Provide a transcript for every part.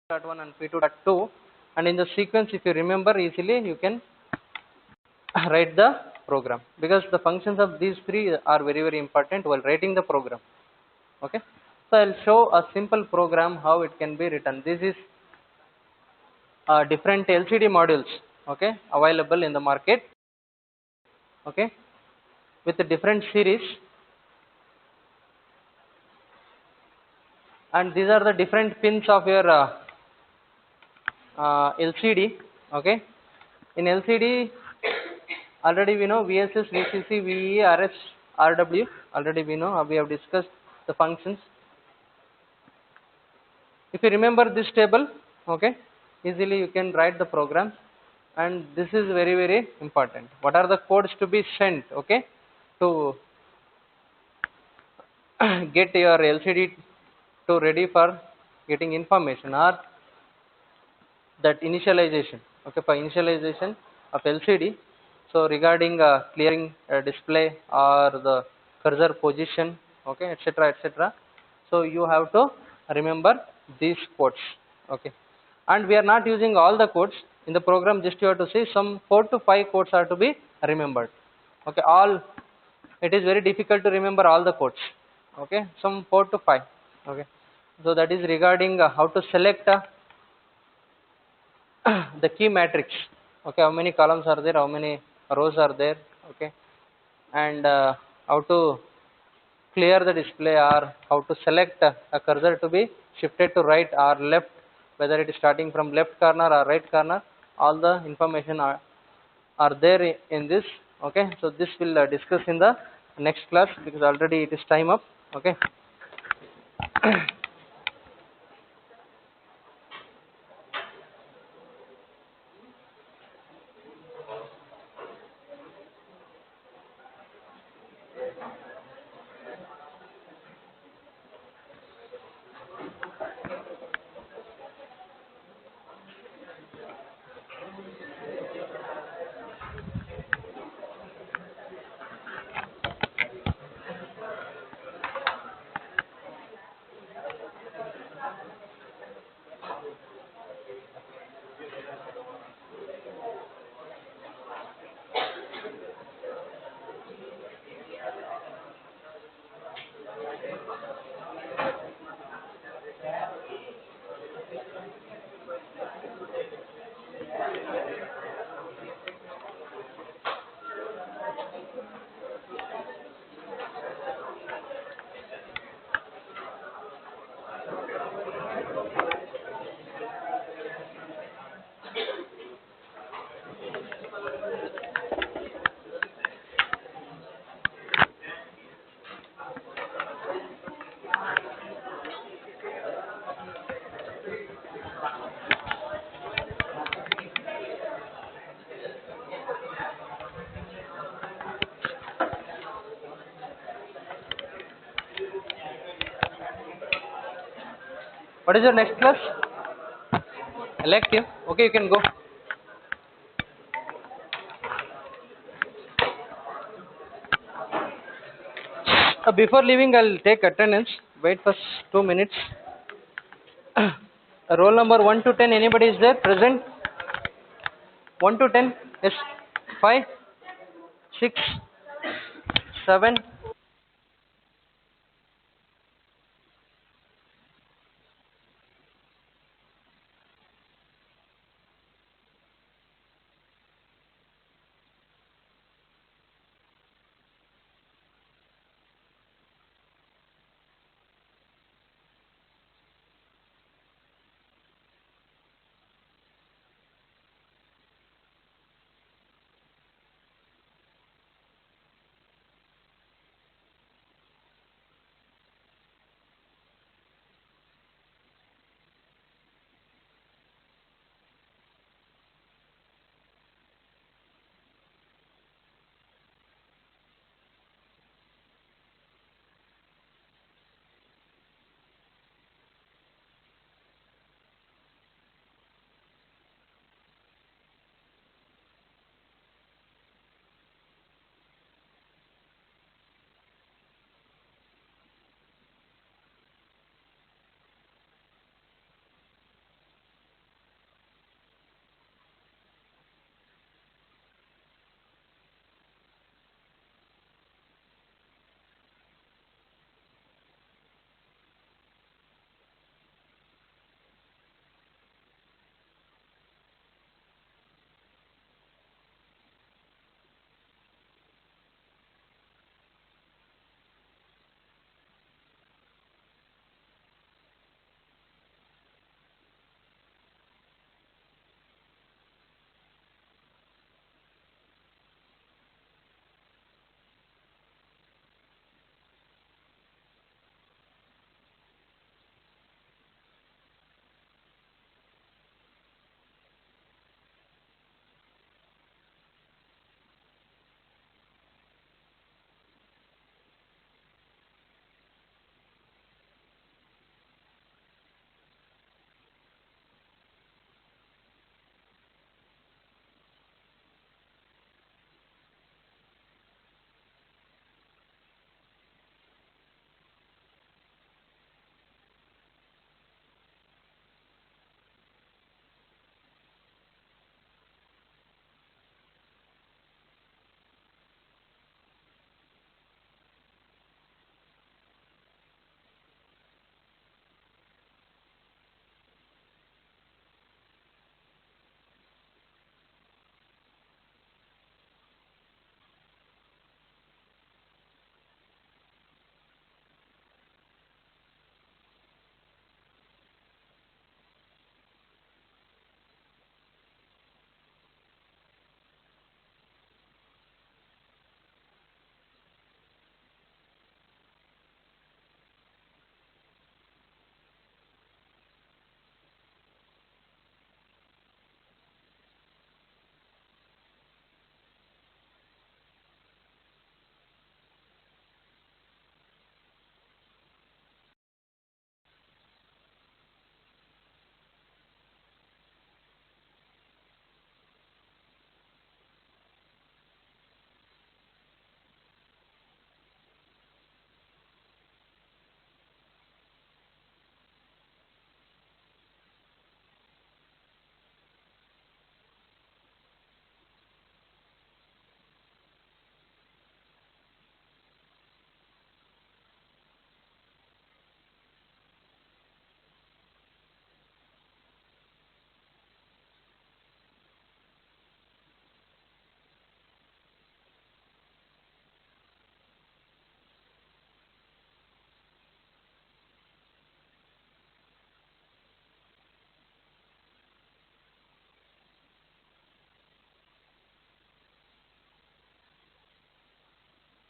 P1 and P2.2, and in the sequence, if you remember easily, you can write the program, because the functions of these three are very important while writing the program. Okay, so I'll show a simple program how it can be written. This is different LCD modules, okay, available in the market, okay, with a different series, and these are the different pins of your LCD. Okay, in LCD already we know VSS, VCC, VE, RS, RW. Already we know, we have discussed the functions. If you remember this table, okay, easily you can write the program, and this is very important. What are the codes to be sent, okay, to get your LCD to ready for getting information, or that initialization, okay, for initialization of LCD. So regarding clearing display or the cursor position, okay, etc. So you have to remember these codes, okay, and we are not using all the codes in the program. Just you have to see some 4 to 5 codes are to be remembered, okay. All, it is very difficult to remember all the codes, okay, some 4 to 5, okay. So that is regarding how to select the key matrix, okay, how many columns are there, how many rows are there, okay, and how to clear the display, or how to select a cursor to be shifted to right or left, whether it is starting from left corner or right corner. All the information are there in this, okay. So this will discuss in the next class, because already it is time up, okay. What is your next class? Elective, okay, you can go. Before leaving, I'll take attendance. Wait for 2 minutes. Roll number 1 to 10, anybody is there present? 1 to 10, yes. 5, 6, 7.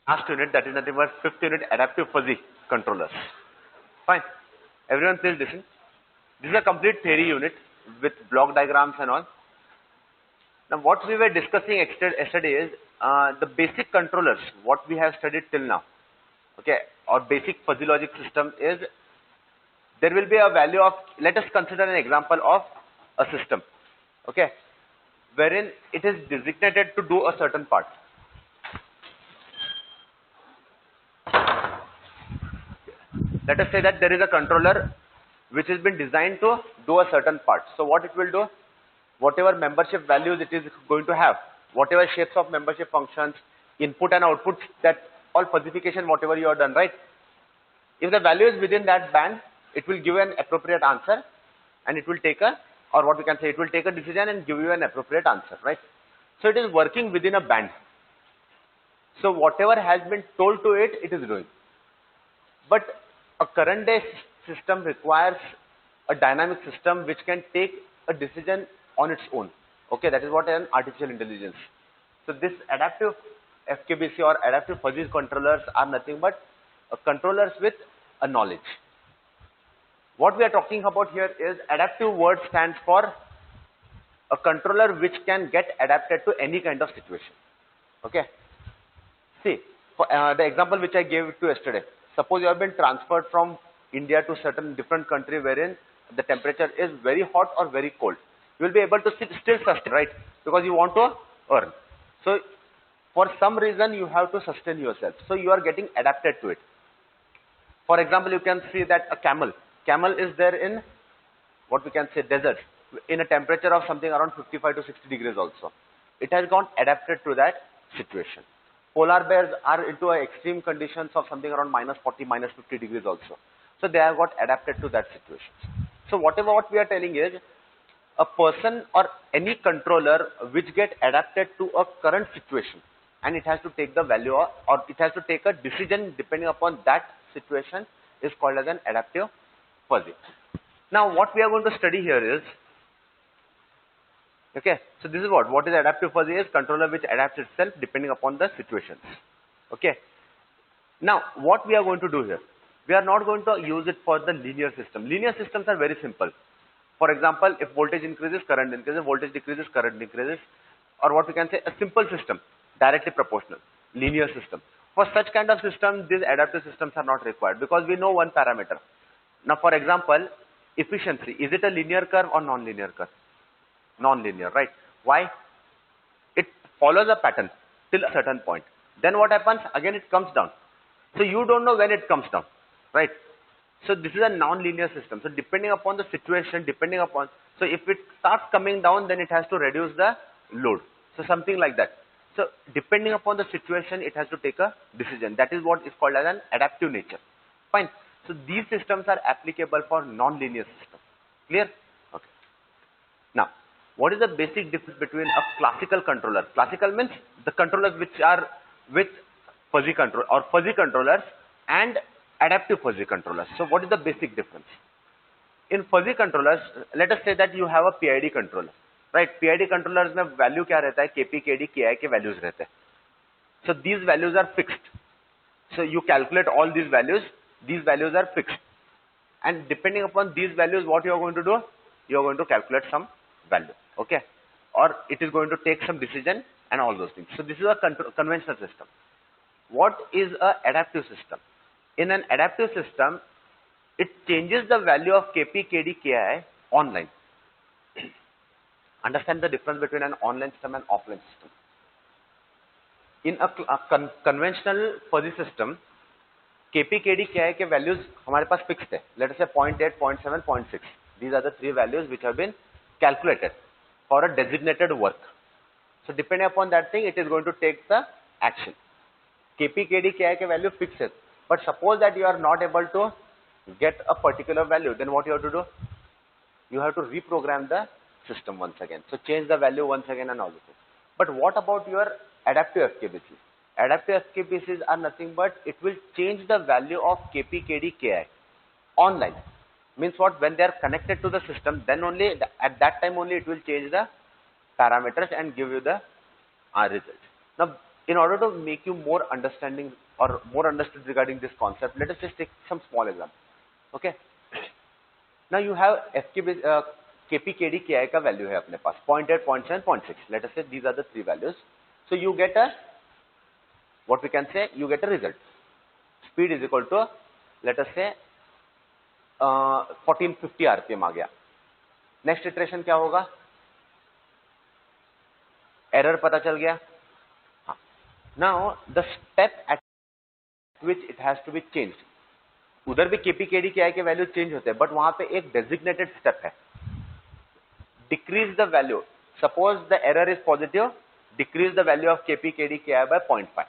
last unit, that is nothing but fifth unit, adaptive fuzzy controllers. Fine. Everyone please listen. This is a complete theory unit with block diagrams and all. Now what we were discussing yesterday is the basic controllers, what we have studied till now. Okay, our basic fuzzy logic system is, there will be a value of, let us consider an example of a system, okay, wherein it is designated to do a certain part. Let us say that there is a controller which has been designed to do a certain part. So what it will do, whatever membership values it is going to have, whatever shapes of membership functions, input and outputs, that all fuzzification, whatever you have done, right? If the value is within that band, it will give an appropriate answer, and it will take a, or what we can say, it will take a decision and give you an appropriate answer, right? So it is working within a band. So whatever has been told to it, it is doing. But a current day system requires a dynamic system which can take a decision on its own. Okay, that is what an artificial intelligence. So this adaptive FKBC or adaptive fuzzy controllers are nothing but controllers with a knowledge. What we are talking about here is, adaptive word stands for a controller which can get adapted to any kind of situation. Okay. See, for, the example which I gave to yesterday. Suppose you have been transferred from India to certain different country wherein the temperature is very hot or very cold. You will be able to still sustain, right? Because you want to earn. So for some reason you have to sustain yourself. So you are getting adapted to it. For example, you can see that a camel. Camel is there in what we can say desert, in a temperature of something around 55 to 60 degrees also. It has gone adapted to that situation. Polar bears are into extreme conditions of something around minus 40, minus 50 degrees also. So they have got adapted to that situation. So whatever what we are telling is, a person or any controller which get adapted to a current situation, and it has to take the value or it has to take a decision depending upon that situation, is called as an adaptive fuzzy. Now what we are going to study here is, okay, so this is what is adaptive fuzzy is, controller which adapts itself depending upon the situations. Okay. Now what we are going to do here, we are not going to use it for the linear system. Linear systems are very simple. For example, if voltage increases, current increases, voltage decreases, current decreases, or what we can say, a simple system, directly proportional, linear system. For such kind of systems, these adaptive systems are not required because we know one parameter. Now for example, efficiency, is it a linear curve or non-linear curve? Non-linear, right? Why? It follows a pattern till a certain point. Then what happens? Again it comes down. So you don't know when it comes down, right? So this is a non-linear system. So depending upon the situation, depending upon, so if it starts coming down, then it has to reduce the load. So something like that. So depending upon the situation, it has to take a decision. That is what is called as an adaptive nature. Fine. So these systems are applicable for non-linear systems. Clear? Okay. Now, what is the basic difference between a classical controller? Classical means the controllers which are with fuzzy control or fuzzy controllers and adaptive fuzzy controllers. So what is the basic difference? In fuzzy controllers, let us say that you have a PID controller, right? PID controllers में value क्या रहता है? KP, KD, KI के values रहते हैं. So these values are fixed. So you calculate all these values are fixed. And depending upon these values, what you are going to do? You are going to calculate some value, okay? Or it is going to take some decision and all those things. So this is a conventional system. What is an adaptive system? In an adaptive system, it changes the value of KP, KD, KI online. Understand the difference between an online system and offline system. In a conventional fuzzy system, KP, KD, KI के values हमारे पास fixed है. Let us say 0.8, 0.7, 0.6. These are the three values which have been calculated for a designated work. So depending upon that thing, it is going to take the action. KP, KD, KI के value fixed है. But suppose that you are not able to get a particular value, then what you have to do? You have to reprogram the system once again. So change the value once again and all this. But what about your adaptive FKBCs? Adaptive FKBCs are nothing but it will change the value of KP, KD, KI online. Means what? When they are connected to the system, then only at that time only it will change the parameters and give you the result. Now In order to make you more understanding or more understood regarding this concept, let us just take some small example. Okay, now you have KP, KD, KI का value है अपने पास 0.8, 0.7, 0.6. Let us say these are the three values. So you get a, what we can say, you get a result. Speed is equal to, let us say 1450 RPM आ गया. Next iteration क्या होगा? Error पता चल गया. Now the step at which it has to be changed. उधर भी KP, KD, KI के value change होते हैं, बट वहां पे एक डेजिग्नेटेड स्टेप है. Decrease the value. Suppose the error is positive, decrease the value of KP, KD, KI by 0.5.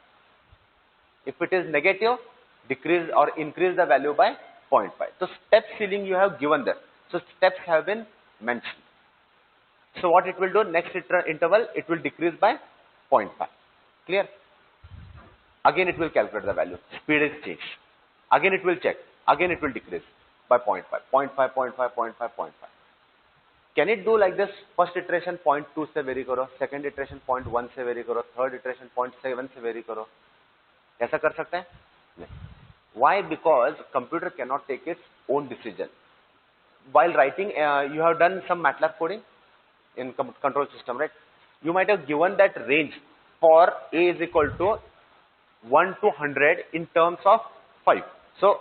If it is negative, decrease or increase the value by 0.5. So step ceiling you have given there. So steps have been mentioned. So what it will do, next interval, it will decrease by 0.5. Clear? Again it will calculate the value. Speed is changed. Again it will check. Again it will decrease by 0.5, 0.5, 0.5, 0.5, 0.5. Can it do like this? First iteration 0.2 से vary करो, second iteration 0.1 से vary करो, third iteration 0.7 से vary करो. ऐसा कर सकते हैं? नहीं. Why? Because computer cannot take its own decision. While writing, you have done some MATLAB coding in control system, right? You might have given that range for A is equal to 1 to 100 in terms of 5. So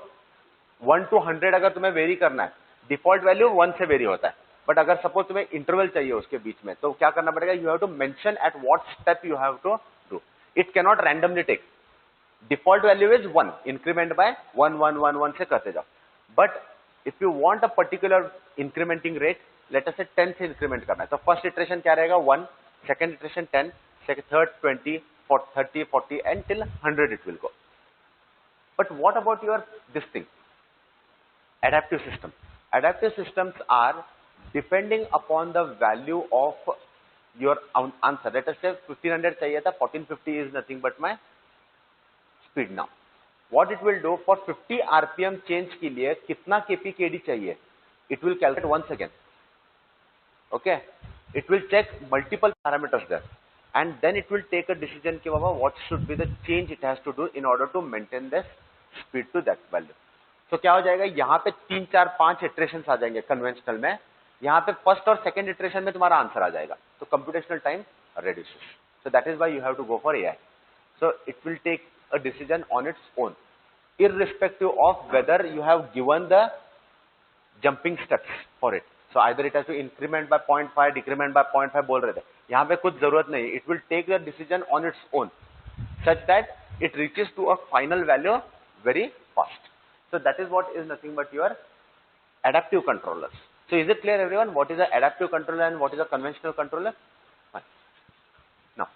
1 to 100 अगर तुम्हें very करना है, default value 1 से very होता है, but अगर suppose तुम्हें interval चाहिए उसके बीच में, तो क्या करना पड़ेगा? You have to mention at what step you have to do. It can not randomly take. Default value is 1, increment by 1 1 1 1 से करते जाओ. But if you want a particular incrementing rate, let us say 10 से increment करना है, तो first iteration क्या रहेगा? 1, second iteration 10, third 20, 30, 40 and till 100 it will go. But what about your this thing? Adaptive system. Adaptive systems are depending upon the value of your answer. Let us say 1500 चाहिए था, 1450 is nothing but my speed now. What it will do, for 50 RPM change के लिए कितना KP KD चाहिए? It will calculate once again. Okay? It will check multiple parameters there. And then it will take a decision कि बाबा what should be the change it has to do in order to maintain this speed to that value. So क्या हो जाएगा? यहाँ पे 3, 4, 5 iterations आ जाएंगे conventional में. यहाँ पे फर्स्ट और सेकंड इटरेशन में तुम्हारा आंसर आ जाएगा. तो computational time reduces. So that is why you have to go for AI. So it will take a decision on its own, irrespective of whether you have given the jumping steps for it. So either it has to increment by 0.5, decrement by 0.5 बोल रहे थे. यहाँ पे कुछ जरूरत नहीं. It will take the decision on its own, such that it reaches to a final value very fast. So that is what is nothing but your adaptive controllers. So is it clear, everyone, what is an adaptive controller and what is a conventional controller? Fine. Now,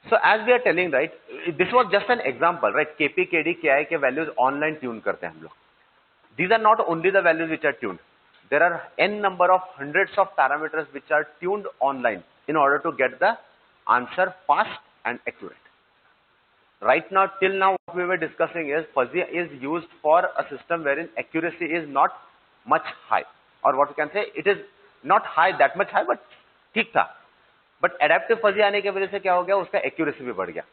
so as we are telling, right, this was just an example, right? KP, KD, KI के values online tune करते हैं हम लोग. These are not only the values which are tuned. There are n number of hundreds of parameters which are tuned online in order to get the answer fast and accurate. Right now, till now, what we were discussing is fuzzy is used for a system wherein accuracy is not much high, or what you can say, it is not high, that much high, but ठीक था. But adaptive fuzzy आने के वजह से क्या हो गया? उसका accuracy भी बढ़ गया.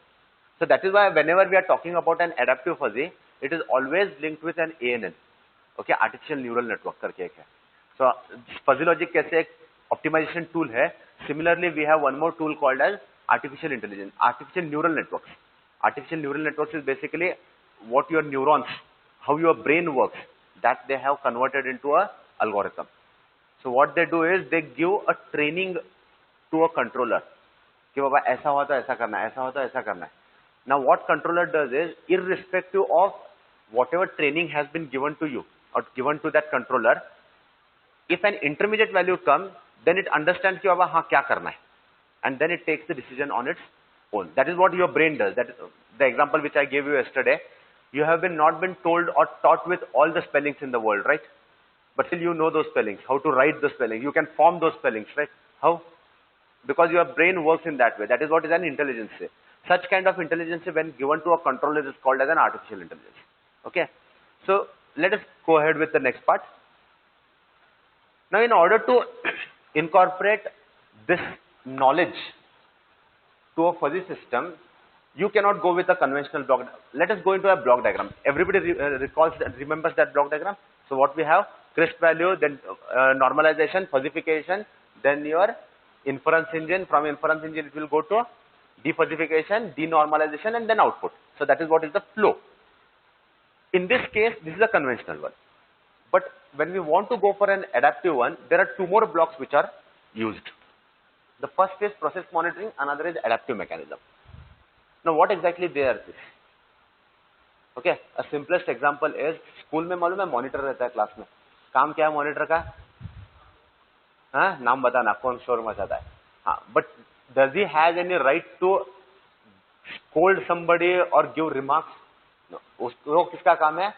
So that is why whenever we are talking about an adaptive fuzzy, it is always linked with an ANN. Okay, artificial neural network करके एक है. So fuzzy logic कैसे एक optimization tool है. Similarly, we have one more tool called as artificial intelligence, artificial neural networks. Artificial neural networks is basically what your neurons, how your brain works, that they have converted into a algorithm. So what they do is they give a training to a controller कि बाबा ऐसा हुआ तो ऐसा करना है, ऐसा हुआ तो ऐसा करना है. Now what controller does is, irrespective of whatever training has been given to you or given to that controller, if an intermediate value comes, then it understands कि बाबा हाँ क्या करना है, and then it takes the decision on its own. That is what your brain does. That is the example which I gave you yesterday. You have not been told or taught with all the spellings in the world, right? But still you know those spellings, how to write the spelling. You can form those spellings, right? How? Because your brain works in that way. That is what is an intelligence. Such kind of intelligence, when given to a controller, is called as an artificial intelligence. Okay? So let us go ahead with the next part. Now in order to incorporate this knowledge to a fuzzy system, you cannot go with a conventional block. Let us go into a block diagram. Everybody remembers that block diagram. So what we have, crisp value, then normalization, fuzzification, then your inference engine. From inference engine, it will go to defuzzification, denormalization, and then output. So that is what is the flow. In this case, this is a conventional one. But when we want to go for an adaptive one, there are two more blocks which are used. The first is process monitoring, another is adaptive mechanism. Now what exactly they are? Okay, a simplest example is school में मालूम है monitor रहता है class में. काम क्या है monitor का? हाँ, नाम बताना कौन शोर मचाता है. हाँ, but does he has any right to scold somebody or give remarks? No. वो किसका काम है?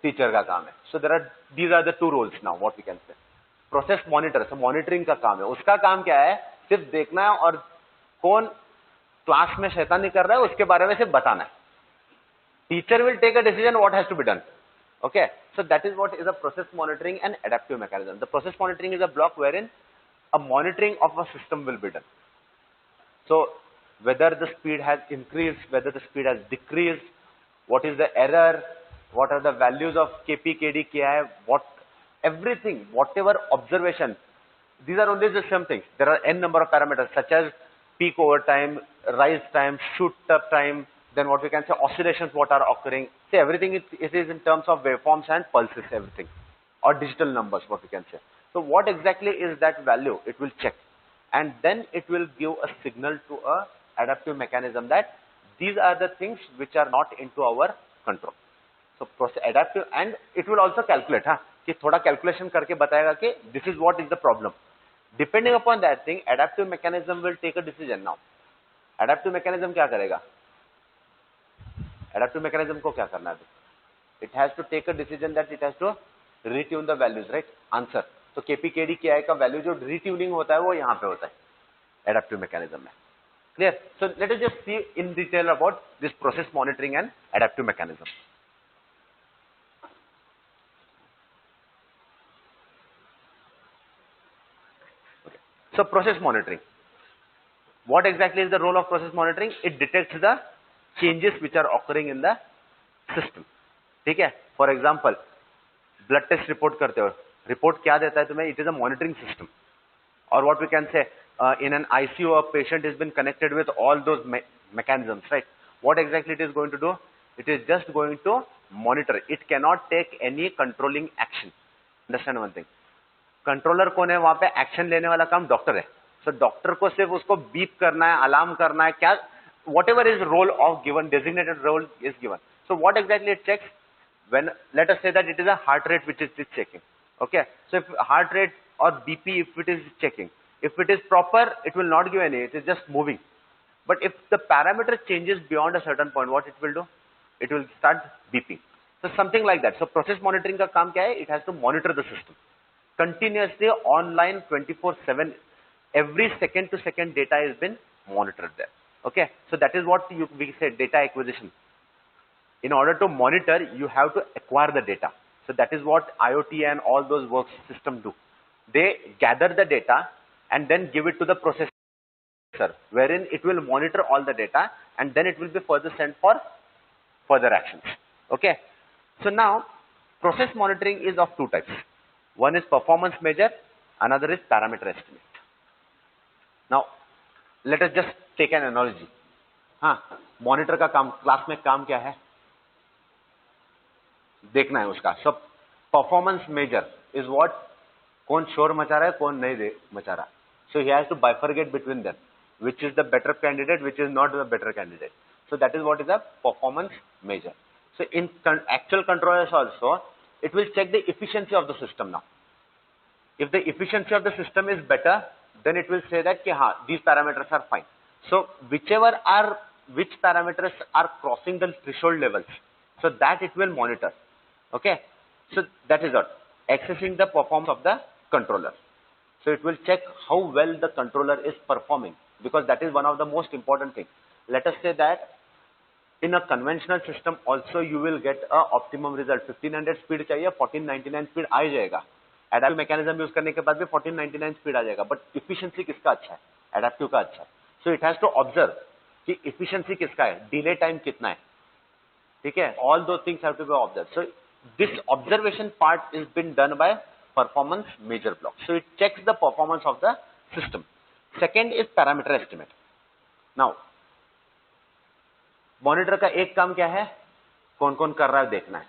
टीचर का काम है. So these are the two roles now. What we can say. Process monitor, so monitoring का काम है. उसका काम क्या है? सिर्फ देखना है और कौन क्लास में शैतानी कर रहा है उसके बारे में सिर्फ बताना है. Teacher will take a decision what has to be done. Okay, so that is what is a process monitoring and adaptive mechanism. The process monitoring is a block wherein a monitoring of a system will be done. So whether the speed has increased, whether the speed has decreased, what is the error, what are the values of KP, KD, KI, what everything, whatever observation. These are only the same things. There are n number of parameters such as peak over time, rise time, shoot up time, then what we can say oscillations what are occurring. See, everything it is in terms of waveforms and pulses, everything, or digital numbers what we can say. So what exactly is that value? It will check, and then it will give a signal to a adaptive mechanism that these are the things which are not into our control. So process adaptive, and it will also calculate, हाँ, कि थोड़ा calculation करके बताएगा कि this is what is the problem. Depending upon that thing, adaptive mechanism will take a decision now. Adaptive mechanism क्या करेगा? Adaptive mechanism को क्या करना है? It has to take a decision that it has to retune the values, right? Answer. So KP, KD, KI का value जो retuning होता है वो यहाँ पे होता है adaptive mechanism में. Clear? So let us just see in detail about this process monitoring and adaptive mechanism. Okay. So process monitoring. What exactly is the role of process monitoring? It detects the changes which are occurring in the system. ठीक है? For example, blood test report करते हो. Report क्या देता है तुम्हें? It is a monitoring system. Or what we can say, in an ICU, a patient has been connected with all those mechanisms, right? What exactly it is going to do? It is just going to monitor. It cannot take any controlling action. Understand one thing? Controller कौन है? वहाँ पे action लेने वाला काम doctor है. So doctor को सिर्फ उसको बीप करना है, अलार्म करना है, क्या whatever is role of given, designated role is given. So what exactly it checks? When, let us say that it is a heart rate which it is checking. Okay, so if heart rate or BP, if it is checking, if it is proper, it will not give any, it is just moving. But if the parameter changes beyond a certain point, what it will do? It will start beeping. So something like that. So process monitoring का काम क्या है? It has to monitor the system continuously, online, 24/7. Every second to second data has been monitored there. Okay, so that is what we say data acquisition. In order to monitor, you have to acquire the data. So that is what IoT and all those work systems do. They gather the data and then give it to the processor, wherein it will monitor all the data and then it will be further sent for further actions. Okay, so now process monitoring is of two types. One is performance measure, another is parameter estimate. Now let us just take an analogy. हाँ, monitor का काम, class में काम क्या है? देखना है उसका. So performance measure is what? कौन शोर मचा रहा है, कौन नहीं मचा रहा. So he has to bifurcate between them, which is the better candidate, which is not the better candidate. So that is what is a performance measure. So in actual controllers also, it will check the efficiency of the system now. If the efficiency of the system is better, then it will say that कि हाँ, these parameters are fine. So which parameters are crossing the threshold levels, so that it will monitor. Okay, so that is what accessing the performance of the controller. So it will check how well the controller is performing, because that is one of the most important things. Let us say that in a conventional system also you will get a optimum result. 1500 speed चाहिए, 1499 speed आ जाएगा. Adaptive mechanism use करने के बाद भी 1499 speed आ जाएगा. But efficiency किसका अच्छा है? Adaptive का अच्छा है. So it has to observe कि efficiency किसका है, delay time कितना है, ठीक है, all those things have to be observed. So this observation part is been done by performance measure block. So it checks the performance of the system. Second is parameter estimate. Now monitor का एक काम क्या है, कौन कौन कर रहा है देखना है,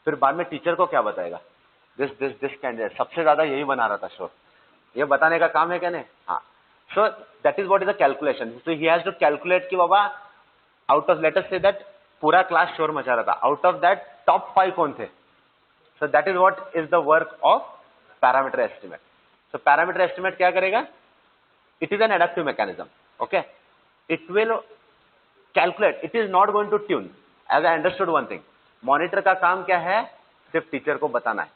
फिर बाद में टीचर को क्या बताएगा, दिस कैंडिडेट, सबसे ज्यादा यही बना रहा था शोर, ये बताने का काम है क्या नहीं, हाँ. So that is what is the calculation. So he has to calculate कि बाबा आउट ऑफ, लेट अस से दैट पूरा क्लास शोर मचा रहा था, आउट ऑफ दैट टॉप 5 कौन थे. So that is what is the work of parameter estimate. So parameter estimate क्या करेगा, it is an adaptive mechanism. Okay, it will calculate, it is not going to tune. As I understood one thing, monitor का काम क्या है, सिर्फ teacher को बताना है,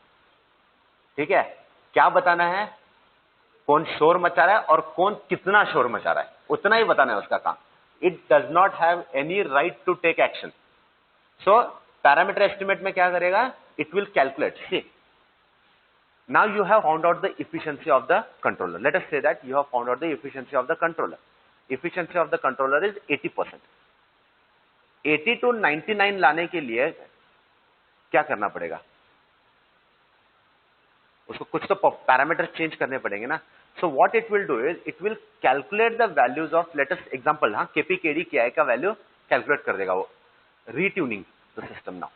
ठीक है, क्या बताना है, कौन शोर मचा रहा है और कौन कितना शोर मचा रहा है, उतना ही बताना है उसका काम. It does not have any right to take action. So parameter estimate में क्या करेगा, it will calculate. See, now you have found out the efficiency of the controller. Let us से that you have found out the efficiency of the controller. Efficiency of the controller is 80%. 80 to 99 लाने के लिए क्या करना पड़ेगा, उसको कुछ तो पैरामीटर चेंज करने पड़ेंगे ना. So what it will do is it will calculate the values of, let us example, हाँ, केपीकेडी KI का वैल्यू कैलकुलेट कर देगा वो, रीट्यूनिंग द सिस्टम. नाउ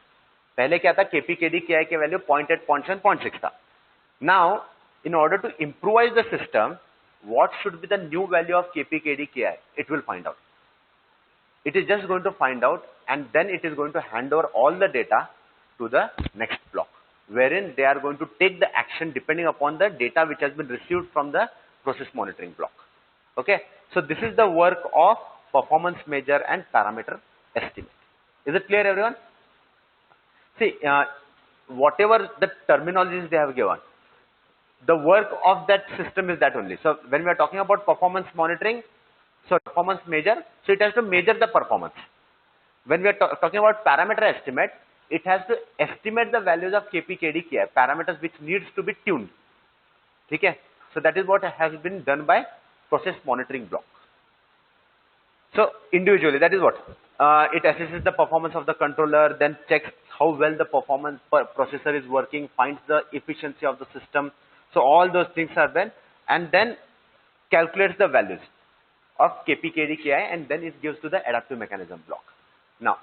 पहले क्या था, केपीकेडी KI के वैल्यू 0.8, 0.7, 0.6 था. Now in order to improvise the system, what should be the new value of KPKD KI? It will find out. It is just going to find out, and then it is going to hand over all the data to the next block, wherein they are going to take the action depending upon the data which has been received from the process monitoring block. Okay, so this is the work of performance measure and parameter estimate. Is it clear, everyone? See, whatever the terminologies they have given, the work of that system is that only. So when we are talking about performance monitoring, so performance measure, so it has to measure the performance. When we are talking about parameter estimate, it has to estimate the values of KPKD KI, parameters which needs to be tuned. Okay, so that is what has been done by process monitoring block. So individually, that is what it assesses the performance of the controller, then checks how well the performance processor is working, finds the efficiency of the system. So all those things are done, and then calculates the values of KPKD KI, and then it gives to the adaptive mechanism block. Now,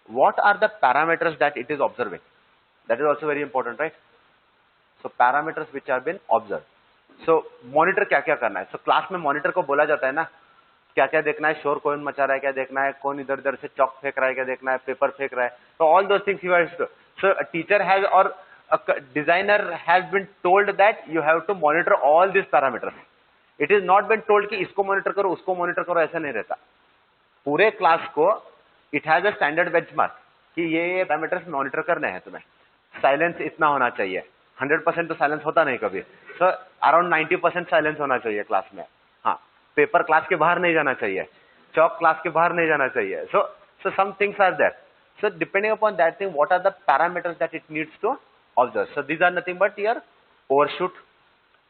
what are the parameters that it is observing? That is also very important, right? So parameters which have been observed. So monitor क्या क्या करना है? So class में monitor को बोला जाता है ना, क्या क्या देखना है, शोर कौन मचा रहा है क्या देखना है, कौन इधर उधर से चौक फेंक रहा है क्या देखना है, पेपर फेंक रहा है. So all those things you have to. So a teacher has or a designer has been told that you have to monitor all these parameters. It is not been told कि इसको monitor करो उसको monitor करो, ऐसा नहीं रहता. पूरे class को it has a standard benchmark कि ये parameters monitor करने हैं तुम्हें. Silence इतना होना चाहिए. 100% तो साइलेंस होता नहीं कभी. So around 90% साइलेंस होना चाहिए क्लास में. हाँ, पेपर क्लास के बाहर नहीं जाना चाहिए, चौक क्लास के बाहर नहीं जाना चाहिए. So some things are there. So depending upon that thing, what are the parameters that it needs to observe? So these are nothing but your overshoot.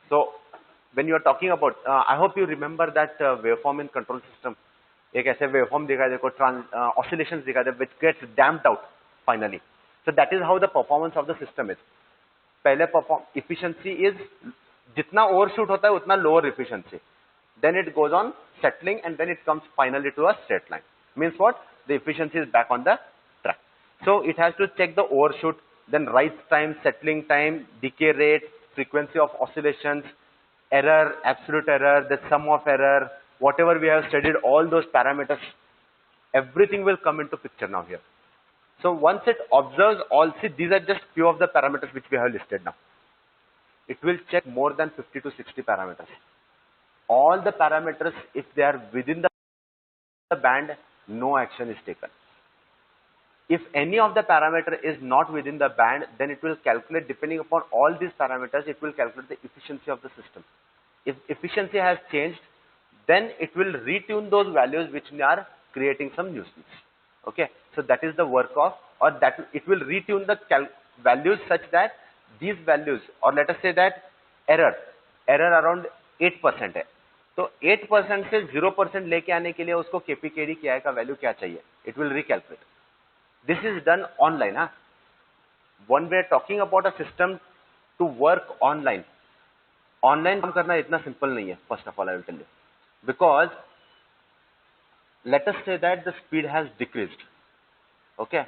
So when you are talking about, I hope you remember that waveform in control system. एक ऐसे waveform दिखाई देखो, oscillations दिखाई दे, which gets damped out finally. So that is how the performance of the system is. पहले efficiency is जितना overshoot होता है उतना lower efficiency. Then it goes on settling, and then it comes finally to a straight line. Means what? The efficiency is back on the track. So it has to check the overshoot, then rise time, settling time, decay rate, frequency of oscillations, error, absolute error, the sum of error, whatever we have studied, all those parameters, everything will come into picture now here. So once it observes all, see, these are just few of the parameters which we have listed now. It will check more than 50 to 60 parameters. All the parameters, if they are within the band, no action is taken. If any of the parameter is not within the band, then it will calculate, depending upon all these parameters, it will calculate the efficiency of the system. If efficiency has changed, then it will retune those values which are creating some nuisance. Okay, so that is the work of, or that it will retune the values such that these values, or let us say that error around 8% है. तो 8% से 0% लेके आने के लिए उसको KPKD KI का value क्या चाहिए, it will recalculate. This is done online. हाँ, one we are talking about a system to work online. Online काम करना इतना सिंपल नहीं है. First of all I will tell you, because let us से that the speed has decreased. Okay,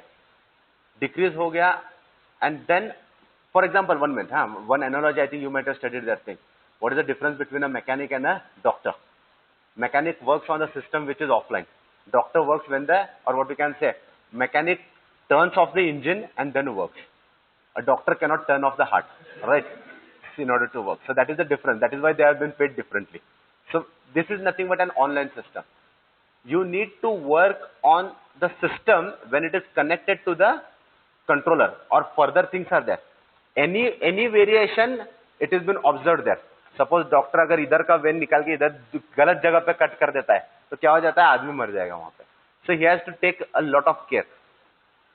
decrease हो गया, and then for example 1 minute, हाँ, one analogy I think you might have studied that thing. What is the difference between a mechanic and a doctor? Mechanic works on the system which is offline. Doctor works when the, or what we can say, mechanic turns off the engine and then works. A doctor cannot turn off the heart, right, in order to work. So that is the difference. That is why they have been paid differently. So this is nothing but an online system. You need to work on the system when it is connected to the controller, or further things are there. Any variation, it has been observed there. Suppose doctor अगर इधर का when निकाल के इधर गलत जगह पे cut कर देता है तो क्या हो जाता है, आदमी मर जाएगा वहां पे. So he has to take a lot of care.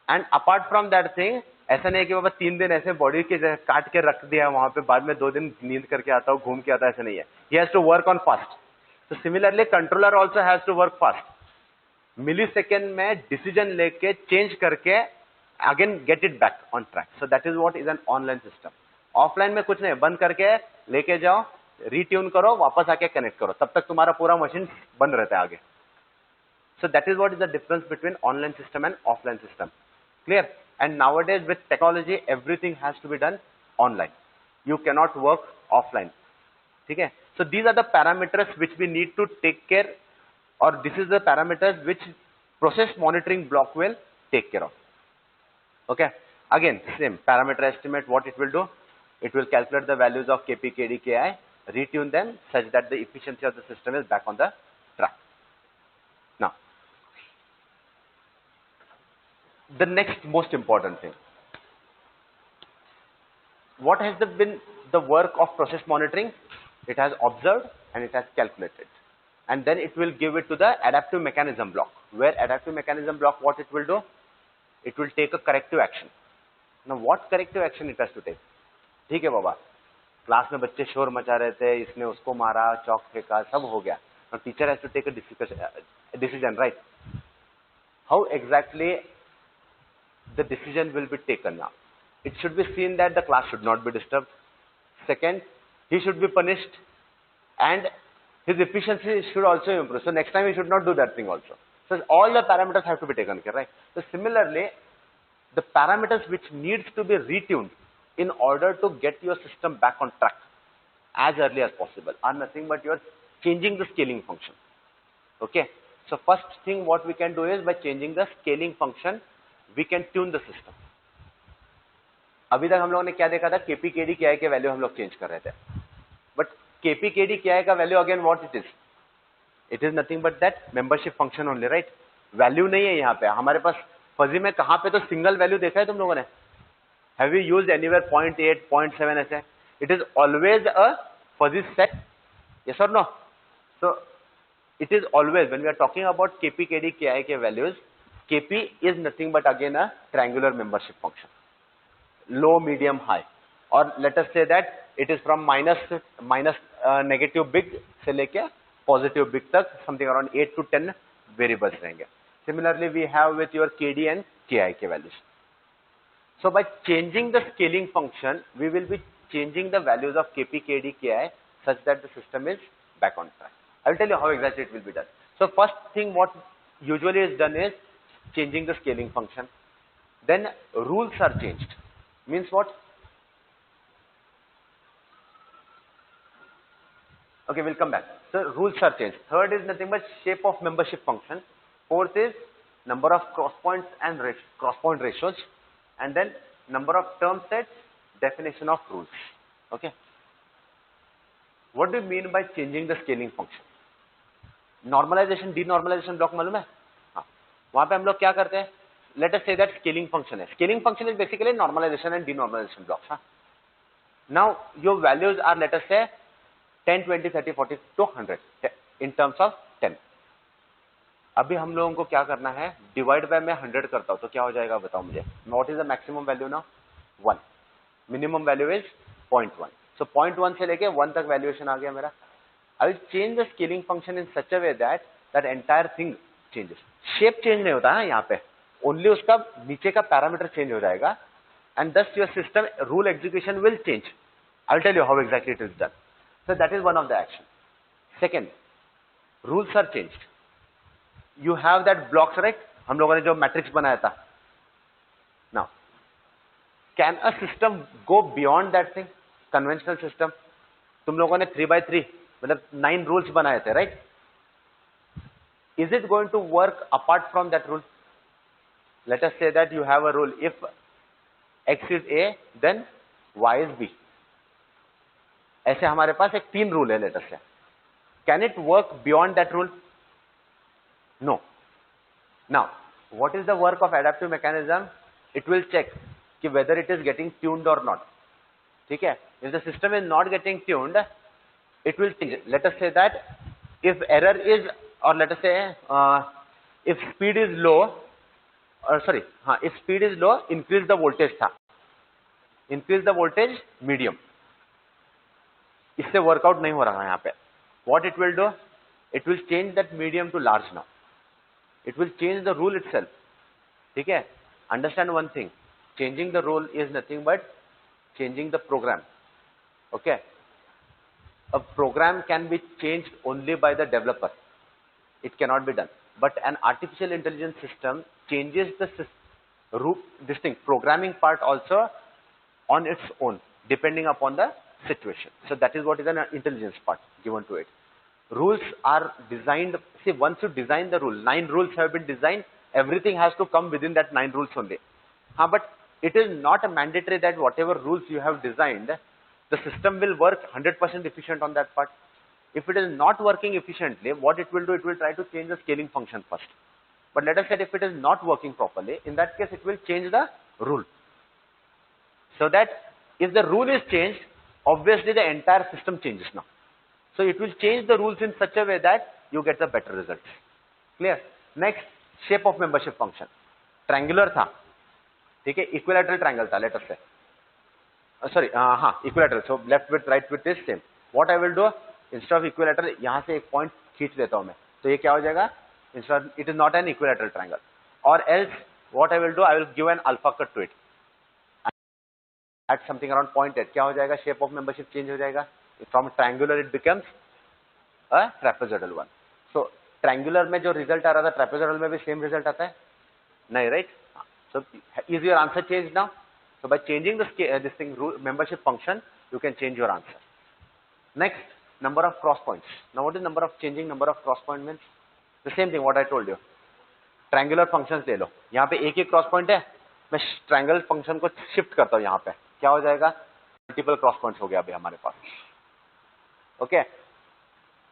And apart from that thing, ऐसा नहीं है कि बाबा 3 दिन ऐसे बॉडी के काट के रख दिया वहां पे, बाद में 2 दिन नींद करके आता हूँ, घूम के आता है, ऐसा नहीं है. He has to work on fast. तो similarly controller also has to work fast. Millisecond में डिसीजन लेके चेंज करके again get it back on track. So that is what is an online system. Offline में कुछ नहीं, बंद करके लेके जाओ, रीट्यून करो, वापस आके कनेक्ट करो, तब तक तुम्हारा पूरा मशीन बंद रहता है आगे. So that is what is the difference between online system and offline system. Clear? And nowadays with technology everything has to be done online. You cannot work offline. ठीक है? So these are the parameters which we need to take care, और this is the parameters which process monitoring block will take care of. Okay, again same parameter estimate. What it will do, it will calculate the values of KP, KD, KI, retune them such that the efficiency of the system is back on the track. Now, the next most important thing, what has been the work of process monitoring? It has observed and it has calculated, and then it will give it to the adaptive mechanism block, where adaptive mechanism block, what it will do, it will take a corrective action. Now what corrective action it has to take? ठीक है बाबा, class में बच्चे शोर मचा रहे थे, इसने उसको मारा, चौक फेंका, सब हो गया. Now teacher has to take a decision, right? How exactly the decision will be taken now? It should be seen that the class should not be disturbed. Second, he should be punished, and his efficiency should also improve. So next time he should not do that thing also. So all the parameters have to be taken care, right? So similarly, the parameters which needs to be retuned in order to get your system back on track as early as possible are nothing but you're changing the scaling function. Okay? So first thing what we can do is, by changing the scaling function, we can tune the system. अभी तक हम लोगों ने क्या देखा था, KPKD KI के value हम लोग चेंज कर रहे थे, बट KPKD KI का value again what it is, it is nothing but that membership function only, right? Value नहीं है यहाँ पे हमारे पास. फजी में कहाँ पे तो सिंगल वैल्यू देखा है तुम लोगों ने? हैव यू यूज्ड एनीवेयर 0.8 0.7 ऐसे? It is always a fuzzy set, yes और no? So it is always, when we are talking about KPKD KI के values, KP is nothing but again a triangular membership function, low, medium, high, or let us say that it is from minus negative big से लेके positive big तक, something around 8 to 10 variables रहेंगे. Similarly, we have with your KD and KI के values. So by changing the scaling function, we will be changing the values of KP, KD, KI such that the system is back on track. I will tell you how exactly it will be done. So first thing what usually is done is changing the scaling function. Then rules are changed. Means what? Okay, we'll come back. So rules are changed. Third is nothing but shape of membership function. Fourth is number of cross points and cross point ratios. And then number of term sets, definition of rules. Okay. What do you mean by changing the scaling function? Normalization denormalization block मालूम है? हाँ, वहां पे हम लोग क्या करते हैं, लेट अस से दैट स्केलिंग फंक्शन है. Scaling function is basically normalization and denormalization blocks. हाँ, now your values are let us say 10 20 30 40 to 100 in terms of 10. अभी हम लोगों को क्या करना है, डिवाइड बाय मैं 100 करता हूं तो क्या हो जाएगा बताओ मुझे. What is the maximum value now? 1. Minimum value is 0.1. सो 0.1 से लेके 1 तक वैल्यूएशन आ गया मेरा. I will change the scaling function in such a way that that entire thing changes. Shape change नहीं होता है यहाँ पे, only उसका नीचे का parameter change हो जाएगा, and thus your system rule execution will change. I'll tell you how exactly it is done. So that is one of the action. Second, rules are changed. You have that blocks, right? हम लोगों ने जो matrix बनाया था. Now, can a system go beyond that thing? Conventional system. तुम लोगों ने 3x3 मतलब 9 rules बनाए थे, right? Is it going to work apart from that rule? Let us say that you have a rule, if x is a, then y is b. ऐसे हमारे पास एक 3 rule है, let us say. Can it work beyond that rule? No. Now, what is the work of adaptive mechanism? It will check कि whether it is getting tuned or not. ठीक है? If the system is not getting tuned, it will change. Let us say that if error is, or let us say if speed is low, if speed is low, increase the voltage था. Increase the voltage medium. इससे workout नहीं हो रहा है यहाँ पे. What it will do? It will change that medium to large now. It will change the rule itself. ठीक है? Understand one thing. Changing the rule is nothing but changing the program. Okay? A program can be changed only by the developer. It cannot be done. But an artificial intelligence system changes the distinct programming part also on its own, depending upon the situation. So that is what is an intelligence part given to it. Rules are designed. See, once you design the rule, 9 rules have been designed. Everything has to come within that 9 rules only. But it is not a mandatory that whatever rules you have designed, the system will work 100% efficient on that part. If it is not working efficiently, what it will do, it will try to change the scaling function first. But let us say if it is not working properly, in that case it will change the rule. So that if the rule is changed, obviously the entire system changes now. So it will change the rules in such a way that you get the better results. Clear? Next, shape of membership function. Triangular था, ठीक है? Equilateral triangle था, let us say. Equilateral. So left with right with is same. What I will do, instead of equilateral, यहाँ से एक point खींच देता हूँ मैं. तो ये क्या हो जाएगा? Instead, it is not an equilateral triangle. Or else, what I will do, I will give an alpha cut to it. At something around 0.8, क्या हो जाएगा? Shape of membership change हो जाएगा. From triangular it becomes a trapezoidal one. So triangular में जो result आ रहा था, trapezoidal में भी same result आता है? नहीं, right? So is your answer changed now? So by changing this thing membership function, you can change your answer. Next, number of cross points. Now what is changing number of cross point means? The same thing what I told you. Triangular functions ले लो. यहाँ पे एक ही cross point है. मैं triangle function को shift करता हूँ यहाँ पे. क्या हो जाएगा? Multiple cross points हो गया अभी हमारे पास. Okay.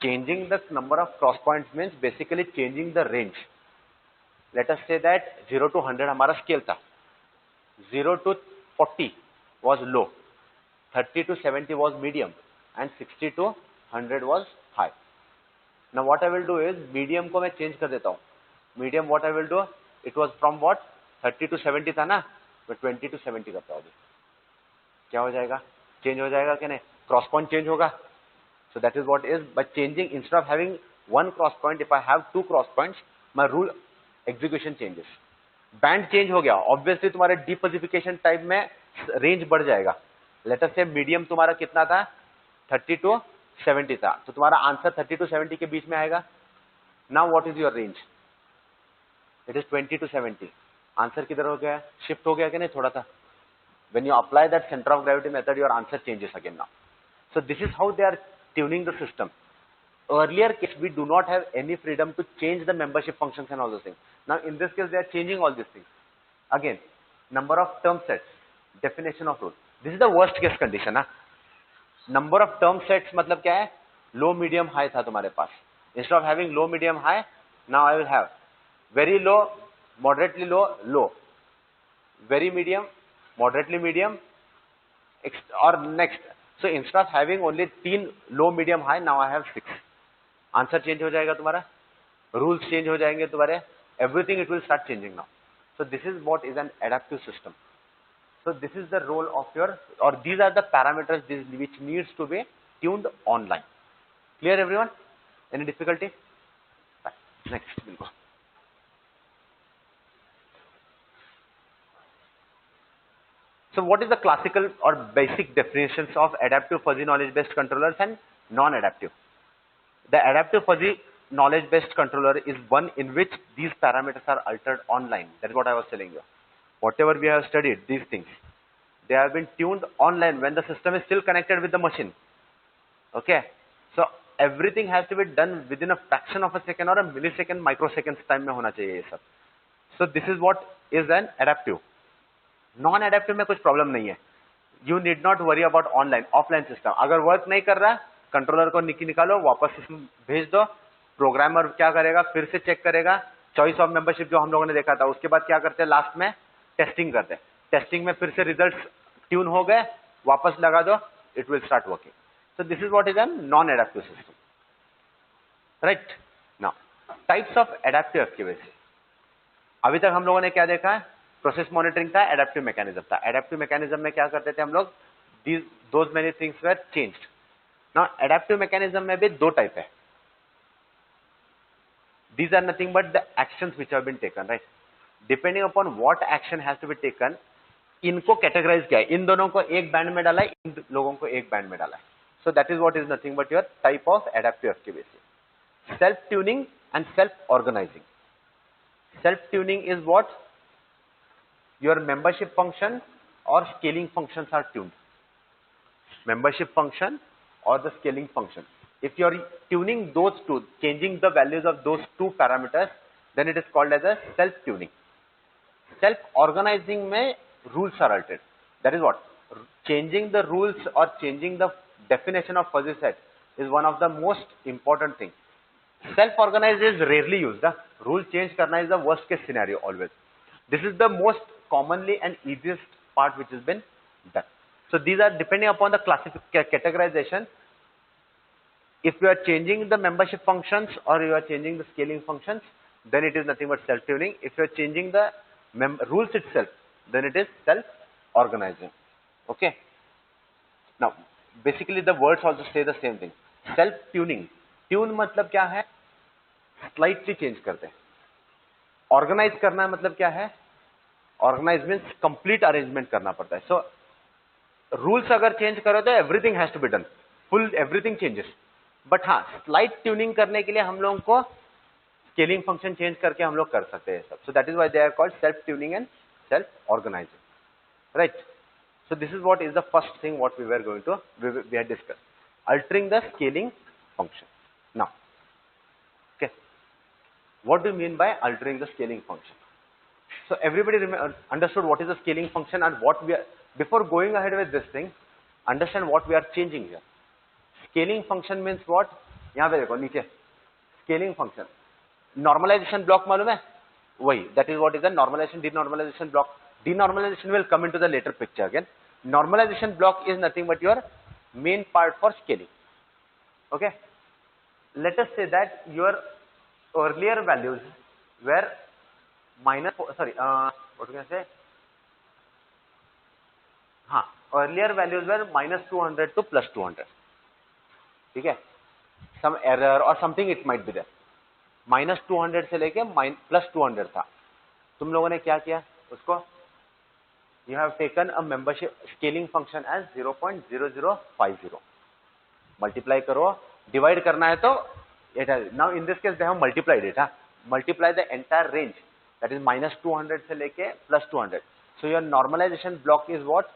Changing the number of cross points means basically changing the range. Let us say that 0 to 100 हमारा scale था. 0 to 40 was low. 30 to 70 was medium. And 60 to 100 was high. Now what I will do is medium को मैं change कर देता हूँ. Medium what I will do? It was from what? 30 to 70 था ना? मैं 20 to 70 करता हूँ. क्या हो जाएगा? Change हो जाएगा कि नहीं? Cross point change होगा. So that is what is by changing, instead of having one cross point, if I have 2 cross points, my rule execution changes. Band change हो गया. Obviously तुम्हारे depacification type में range बढ़ जाएगा. Let us say medium तुम्हारा कितना था? 30 to 70 था. तो तुम्हारा आंसर 30 to 70 के बीच में आएगा. Now what is your range? It is 20 to 70. Answer किधर हो गया? शिफ्ट हो गया कि नहीं थोड़ा सा? When you apply that center of gravity method, your answer changes again now. So this is how they are tuning the system. Earlier case, we do not have any freedom to change the membership functions and all those things. Now in this case, they are changing all these things. Again, number of term sets, definition of rule. This is the worst case condition. Number of term sets मतलब क्या है? Low, medium, high था तुम्हारे पास. Instead of having low, medium, high, now I will have very low, moderately low, low. Very medium, moderately medium, or next. So instead of having only 3 low, medium, high, now I have 6. Answer change हो जाएगा तुम्हारा. Rules change हो जाएंगे तुम्हारे. Everything it will start changing now. So this is what is an adaptive system. So this is the role of your, or these are the parameters which needs to be tuned online. Clear everyone? Any difficulty? Fine. Next, we'll go. So what is the classical or basic definitions of adaptive fuzzy knowledge based controllers and non-adaptive? The adaptive fuzzy knowledge based controller is one in which these parameters are altered online. That is what I was telling you. Whatever we have studied, these things, they have been tuned online when the system is still connected with the machine. Okay. So everything has to be done within a fraction of a second or a millisecond, microseconds time में होना चाहिए ये सब. So this is what is an adaptive. Non-adaptive में कुछ problem नहीं है. You need not worry about online, offline system. अगर वर्क नहीं कर रहा, कंट्रोलर को निकालो, वापस सिस्टम भेज दो. प्रोग्रामर क्या करेगा, फिर से चेक करेगा. चॉइस ऑफ मेंबरशिप जो हम लोगों ने देखा था, उसके बाद क्या करते हैं, लास्ट में टेस्टिंग करते हैं. टेस्टिंग में फिर से रिजल्ट्स ट्यून हो गए, वापस लगा दो, it will start working. So this is what is a non-adaptive system, right? Now, types of adaptive activity. अभी तक हम लोगों ने क्या देखा है, प्रोसेस मॉनिटरिंग था, एडेप्टिव मैकेनिज्म था. एडेप्टिव मैकेनिज्म में क्या करते थे हम लोग, those many things were changed. Now, adaptive mechanism में भी दो टाइप है. These are nothing but the actions which have been taken, right? Depending upon what action has to be taken, इनको कैटेगराइज किया है. इन दोनों को एक बैंड में डाला है, इन लोगों को एक बैंड में डाला है. So that is what is nothing but your type of adaptive activity. Self-tuning and self-organizing. Self-tuning is what? Your membership function or scaling functions are tuned. Membership function or the scaling function. If you are tuning those two, changing the values of those two parameters, then it is called as a self-tuning. Self-organizing mein rules are altered. That is what? Changing the rules or changing the definition of fuzzy set is one of the most important things. Self-organized is rarely used. Rule change karna is the worst case scenario always. This is the most commonly and easiest part which has been done. So these are depending upon the categorization. If you are changing the membership functions or you are changing the scaling functions, then it is nothing but self-tuning. If you are changing the rules itself, then it is self-organizing. Okay. Now, basically the words also say the same thing. Self-tuning. Tune मतलब क्या है? Slightly change करते हैं. Organize करना मतलब क्या है? Organize means complete arrangement करना पड़ता है. So, rules अगर change करो तो everything has to be done. Full everything changes. But हाँ, slight tuning करने के लिए हम लोगों को scaling function change करके हम लोग कर सकते हैं सब. So that is why they are called self-tuning and self-organizing. Right? So this is what is the first thing what we were going to, we had discussed. Altering the scaling function. Now, okay. What do you mean by altering the scaling function? So everybody understood what is the scaling function and what we are, before going ahead with this thing, understand what we are changing here. Scaling function means what? यहाँ पे देखो नीचे. Scaling function. Normalization block मालूम है? वही. That is what is the normalization, denormalization block. Denormalization will come into the later picture again. Normalization block is nothing but your main part for scaling. Okay. Let us say that your earlier values were minus, what can I say? Earlier values were minus 200 to plus 200. ठीक है? Some error or something it might be there. Minus 200 से लेके plus 200 था. तुम लोगों ने क्या किया उसको? You have taken a membership scaling function as 0.0050. Multiply करो, divide करना है तो it has, now in this case they have multiplied it. Multiply the entire range, that is minus 200 से लेके plus 200. So your normalization block is what?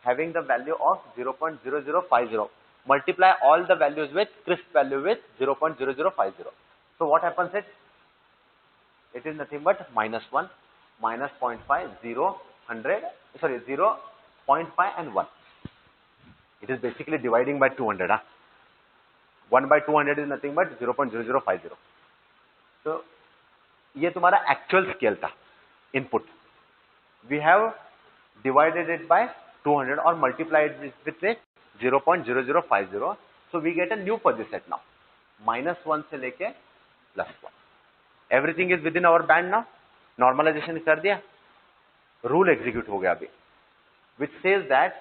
Having the value of 0.0050. Multiply all the values with crisp value with 0.0050. So what happens is, it is nothing but minus 1, minus 0.5, 0, 100, sorry 0.5 and 1. It is basically dividing by 200. 1 by 200 is nothing but 0.0050. So ये तुम्हारा actual scale था input. We have divided it by 200 or multiplied it with 0.0050. So we get a new fuzzy set now. Minus 1 से लेके plus 1. Everything is within our band now. Normalization कर दिया. Rule execute हो गया अभी. Which says that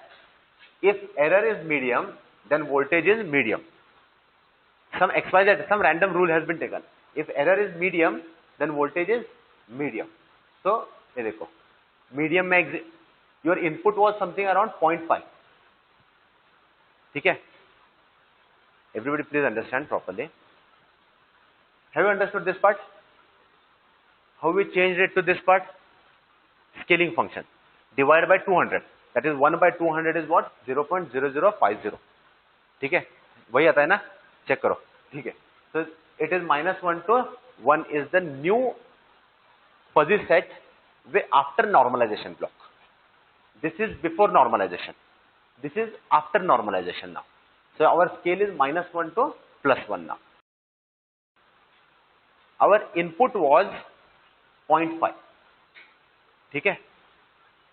if error is medium, then voltage is medium. some XYZ, some random rule has been taken. If error is medium, then voltage is medium. So ये देखो medium में your input was something around 0.5. ठीक है? Everybody please understand properly. Have you understood this part? How we changed it to this part? Scaling function. Divided by 200. That is 1 by 200 is what? 0.0050. ठीक है? वही आता है ना? Check करो. ठीक है? So it is -1 to 1 is the new fuzzy set after normalization block. This is before normalization. This is after normalization now. So our scale is -1 to +1 now. Our input was 0.5. ठीक है?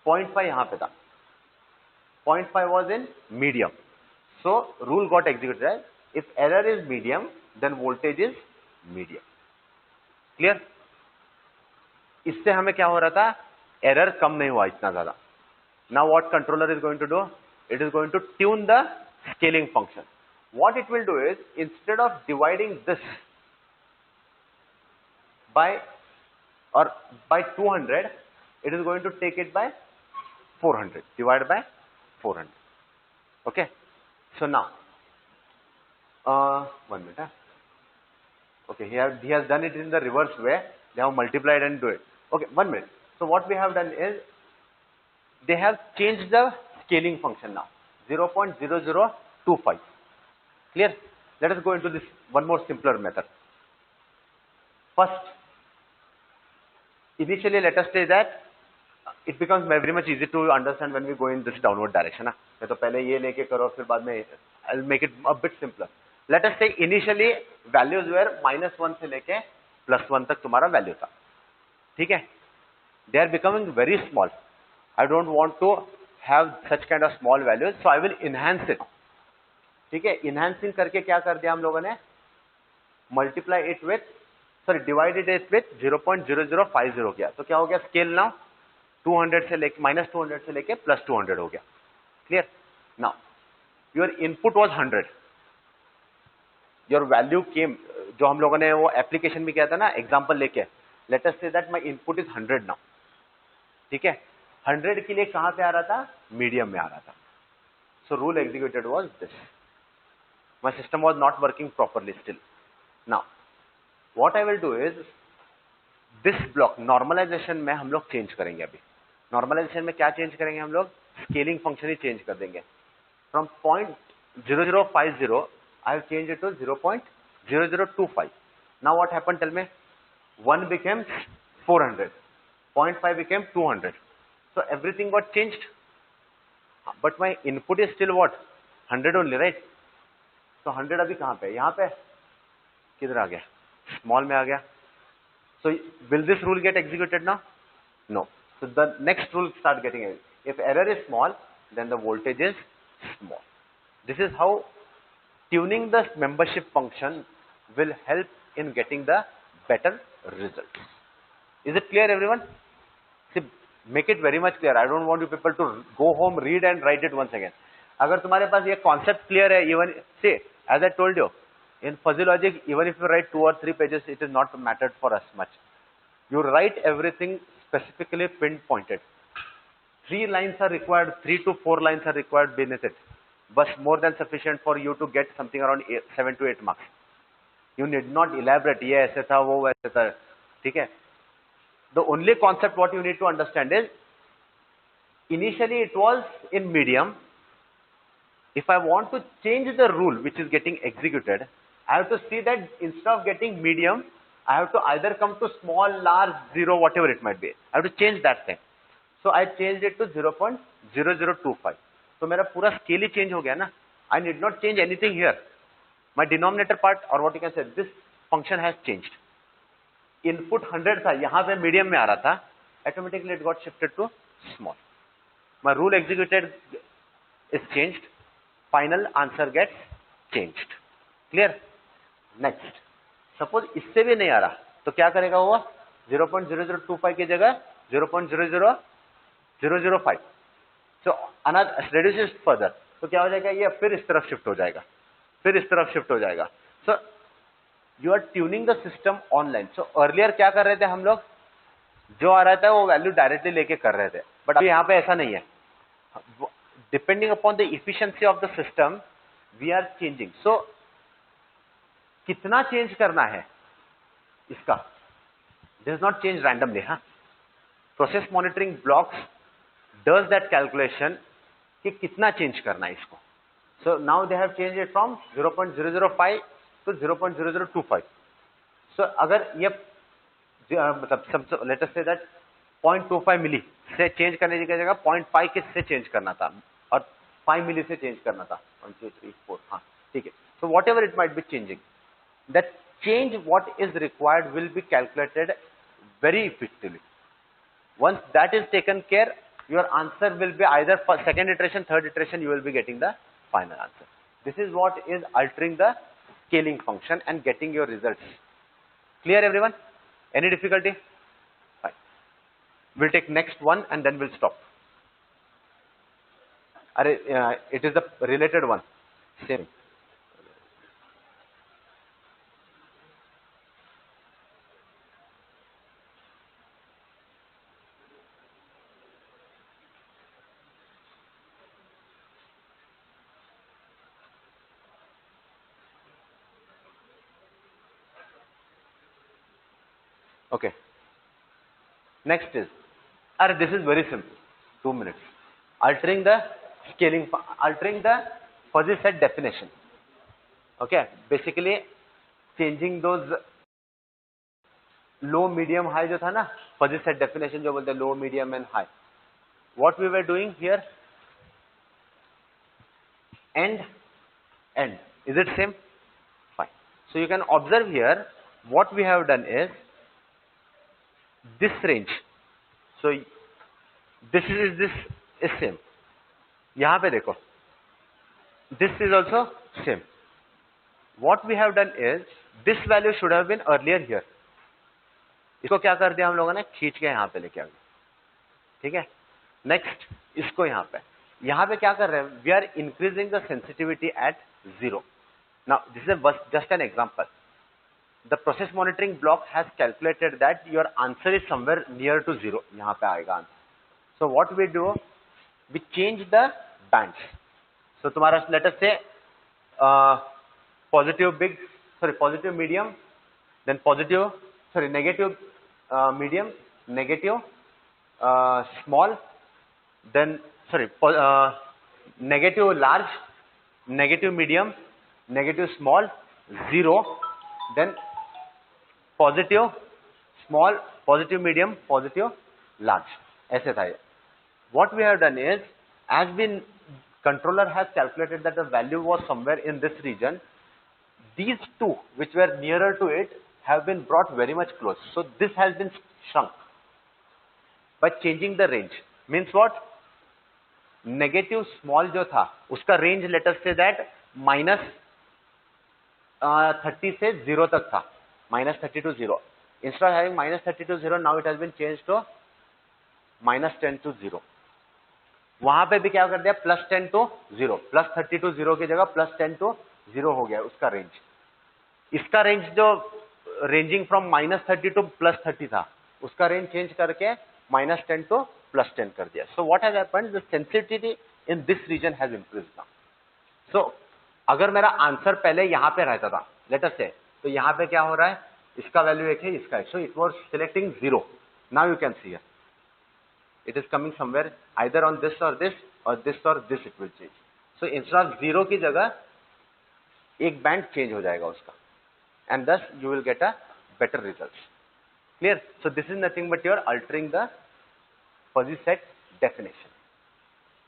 0.5 यहाँ पे था. 0.5 was in medium. So rule got executed. If error is medium, then voltage is medium. Clear? इससे हमें क्या हो रहा था? Error कम नहीं हुआ इतना ज़्यादा. Now what controller is going to do? It is going to tune the scaling function. What it will do is, instead of dividing this by 200, it is going to take it by 400, divided by 400. Okay? So now, 1 minute. Huh? Okay, he has done it in the reverse way. They have multiplied and do it. Okay, 1 minute. So what we have done is, they have changed the scaling function now, 0.0025. Clear? Let us go into this one more simpler method. First, initially let us say that it becomes very much easy to understand when we go in this downward direction. मैं तो पहले ये लेके करो फिर बाद में I'll make it a bit simpler. Let us say initially values were -1 से लेके +1 तक तुम्हारा वैल्यू था. ठीक है? They are becoming very small. I don't want to have such kind of small values, so I will enhance it. ठीक है? Enhancing करके क्या कर दिया हम लोगों ने? Multiply it with, sorry, divided it with 0.0050 किया. तो क्या हो गया? Scale now 200 से लेके -200 से लेके +200 हो गया. Clear? Now, your input was 100. Your value came, जो हम लोगों ने वो एप्लीकेशन में किया था ना, एग्जाम्पल लेके. Let us say that my input is 100 now. ठीक है? 100 के लिए कहां पे आ रहा था? मीडियम में आ रहा था. So rule executed was this. My system was not working properly still. Now, what I will do is, this block normalization में हम लोग चेंज करेंगे अभी. नॉर्मलाइजेशन में क्या चेंज करेंगे हम लोग? स्केलिंग फंक्शन ही चेंज कर देंगे. From 0.0050 I have changed it to 0.0025. Now what happened? Tell me. 1 became 400. 0.5 became 200. So everything got changed. But my input is still what? 100 only, right? So 100 अभी कहाँ पे? यहाँ पे? किधर आ गया? Small में आ गया. So will this rule get executed now? No. So the next rule start getting it. If error is small, then the voltage is small. This is how tuning the membership function will help in getting the better results. Is it clear, everyone? See, make it very much clear. I don't want you people to go home, read and write it once again. अगर तुम्हारे पास ये concept clear है, even see, as I told you, in fuzzy logic, even if you write 2 or 3 pages, it is not mattered for us much. You write everything specifically pinpointed. 3 lines are required, 3 to 4 lines are required beneath it. But more than sufficient for you to get something around 7 to 8 marks. You need not elaborate. ये ऐसे था, वो वैसे था. ठीक है? The only concept what you need to understand is, initially it was in medium. If I want to change the rule which is getting executed, I have to see that instead of getting medium, I have to either come to small, large, 0, whatever it might be. I have to change that thing. So I changed it to 0.0025. तो मेरा पूरा scale ही change हो गया ना. I need not change anything here. My denominator part, or what you can say, this function has changed. Input 100 था, यहाँ पे medium में आ रहा था. Automatically it got shifted to small. My rule executed is changed. Final answer gets changed. Clear? Next. Suppose इससे भी नहीं आ रहा, तो क्या करेगा वो? 0.0025 की जगह 0.00005. So another reduces further. तो क्या हो जाएगा? ये फिर इस तरफ शिफ्ट हो जाएगा, फिर इस तरफ शिफ्ट हो जाएगा. So you are tuning the system online. So earlier क्या कर रहे थे हम लोग, जो आ रहा था वो वैल्यू डायरेक्टली लेके कर रहे थे, बट अभी यहाँ पे ऐसा नहीं है. Depending upon the efficiency of the system we are changing. So कितना चेंज करना है इसका, this is not change randomly. हाँ, process monitoring blocks does that calculation कि कितना चेंज करना है इसको. So now they have change it from 0.005 to 0.0025. सो अगर ये मतलब सब लेट अस से दैट 0.25 मिली से चेंज करने की जगह 0.5 के से चेंज करना था और 5 मिली से चेंज करना था. 1 2 3 4. हाँ ठीक है. So what ever it might be changing, that change what is required will be calculated very effectively. Once that is taken care, your answer will be either for second iteration, third iteration, you will be getting the final answer. This is what is altering the scaling function and getting your results. Clear everyone? Any difficulty? Fine. We'll take next one and then we'll stop. It is the related one. Same. Okay. Next is, this is very simple. 2 minutes. Altering the scaling, altering the fuzzy set definition. Okay. Basically, changing those low, medium, high जो था ना, fuzzy set definition जो बोलते हैं low, medium and high. What we were doing here, end. Is it same? Fine. So you can observe here, what we have done is, this range. So this is same. यहाँ पे देखो, this is also same. What we have done is, this value should have been earlier here. इसको क्या कर दिया हम लोगों ने, खींच के यहाँ पे लेके आ गए. ठीक है. नेक्स्ट इसको यहाँ पे क्या कर रहे हैं, we are increasing the sensitivity at 0. Now this is just an example. The process monitoring block has calculated that your answer is somewhere near to 0. यहाँ पे आएगा answer. So what we do, we change the bands. So तुम्हारा let us say positive medium, then negative medium, negative small, then negative large, negative medium, negative small, 0, then positive small, positive medium, positive large, ऐसे था ये. What we have done is, as been controller has calculated that the value was somewhere in this region, these two which were nearer to it have been brought very much close. So this has been shrunk by changing the range. Means what? Negative small जो था उसका range let us say that minus 30 से 0 तक था. minus 30 to 0. Instead of having minus 30 to 0, now it has been changed to minus 10 to 0. वहां पे भी क्या कर दिया, plus 10 to 0, plus 30 to 0 की जगह plus 10 to 0 हो गया उसका रेंज. इसका रेंज जो ranging from minus 30 to plus 30 था, उसका रेंज चेंज करके minus 10 to plus 10 कर दिया. So what has happened, the sensitivity in this region has increased now. So अगर मेरा आंसर पहले यहाँ पे रहता था, let us say, तो यहाँ पे क्या हो रहा है, इसका वैल्यू 1 है, इसका 1, so it was selecting 0. Now you can see here, it is coming somewhere either on this or this or this or this it will change. So instead of 0 की जगह एक बैंड चेंज हो जाएगा उसका, and thus you will get a better results. Clear? So this is nothing but you're altering the fuzzy set definition.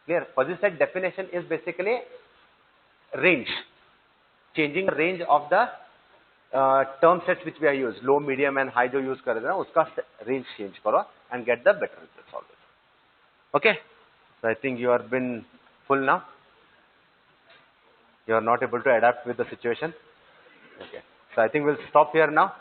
Clear? Fuzzy set definition is basically range, changing the range of the term sets which we are used, low, medium and high जो use कर रहे थे ना, उसका range change करो and get the better results always. Okay? So I think you have been full now. You are not able to adapt with the situation. Okay. So I think we'll stop here now.